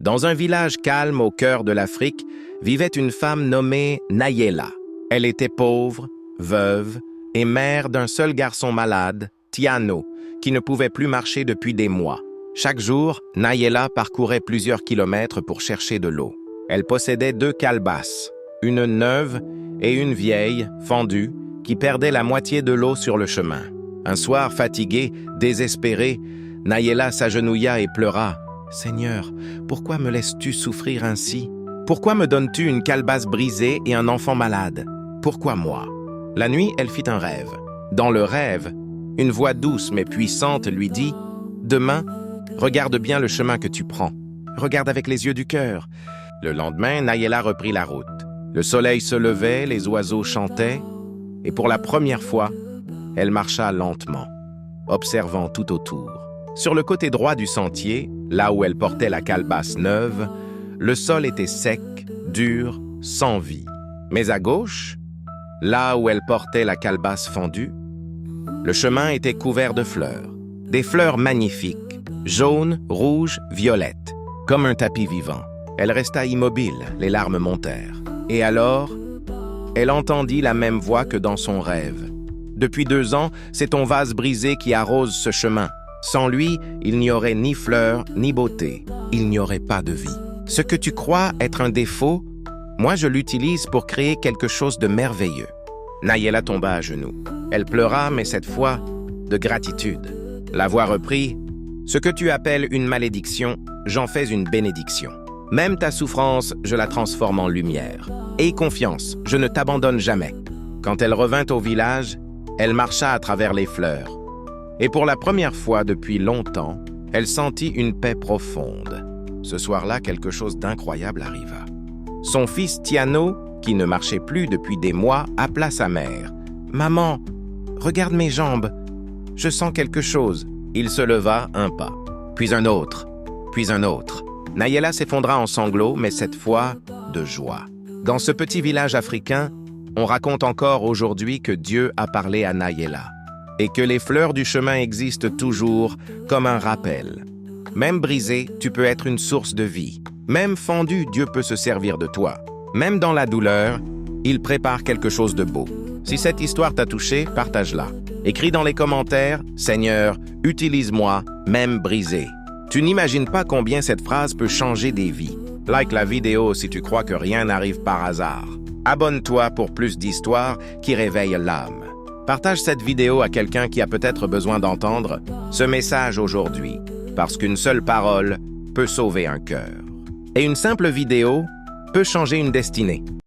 Dans un village calme au cœur de l'Afrique, vivait une femme nommée Nayela. Elle était pauvre, veuve et mère d'un seul garçon malade, Tiano, qui ne pouvait plus marcher depuis des mois. Chaque jour, Nayela parcourait plusieurs kilomètres pour chercher de l'eau. Elle possédait 2 calebasses, une neuve et une vieille, fendue, qui perdait la moitié de l'eau sur le chemin. Un soir, fatiguée, désespérée, Nayela s'agenouilla et pleura. « Seigneur, pourquoi me laisses-tu souffrir ainsi? Pourquoi me donnes-tu une calebasse brisée et un enfant malade? Pourquoi moi ?» La nuit, elle fit un rêve. Dans le rêve, une voix douce mais puissante lui dit « Demain, regarde bien le chemin que tu prends. Regarde avec les yeux du cœur. » Le lendemain, Nayela reprit la route. Le soleil se levait, les oiseaux chantaient, et pour la première fois, elle marcha lentement, observant tout autour. Sur le côté droit du sentier, là où elle portait la calebasse neuve, le sol était sec, dur, sans vie. Mais à gauche, là où elle portait la calebasse fendue, le chemin était couvert de fleurs. Des fleurs magnifiques, jaunes, rouges, violettes, comme un tapis vivant. Elle resta immobile, les larmes montèrent. Et alors, elle entendit la même voix que dans son rêve. « Depuis 2 ans, c'est ton vase brisé qui arrose ce chemin. Sans lui, il n'y aurait ni fleurs, ni beauté. Il n'y aurait pas de vie. Ce que tu crois être un défaut, moi je l'utilise pour créer quelque chose de merveilleux. » Nayela tomba à genoux. Elle pleura, mais cette fois, de gratitude. La voix reprit « Ce que tu appelles une malédiction, j'en fais une bénédiction. Même ta souffrance, je la transforme en lumière. Aie confiance, je ne t'abandonne jamais. » Quand elle revint au village, elle marcha à travers les fleurs. Et pour la première fois depuis longtemps, elle sentit une paix profonde. Ce soir-là, quelque chose d'incroyable arriva. Son fils Tiano, qui ne marchait plus depuis des mois, appela sa mère. « Maman, regarde mes jambes. Je sens quelque chose. » Il se leva un pas, puis un autre, puis un autre. Nayela s'effondra en sanglots, mais cette fois, de joie. Dans ce petit village africain, on raconte encore aujourd'hui que Dieu a parlé à Nayela et que les fleurs du chemin existent toujours comme un rappel. Même brisé, tu peux être une source de vie. Même fendu, Dieu peut se servir de toi. Même dans la douleur, il prépare quelque chose de beau. Si cette histoire t'a touché, partage-la. Écris dans les commentaires « Seigneur, utilise-moi, même brisé ». Tu n'imagines pas combien cette phrase peut changer des vies. Like la vidéo si tu crois que rien n'arrive par hasard. Abonne-toi pour plus d'histoires qui réveillent l'âme. Partage cette vidéo à quelqu'un qui a peut-être besoin d'entendre ce message aujourd'hui, parce qu'une seule parole peut sauver un cœur. Et une simple vidéo peut changer une destinée.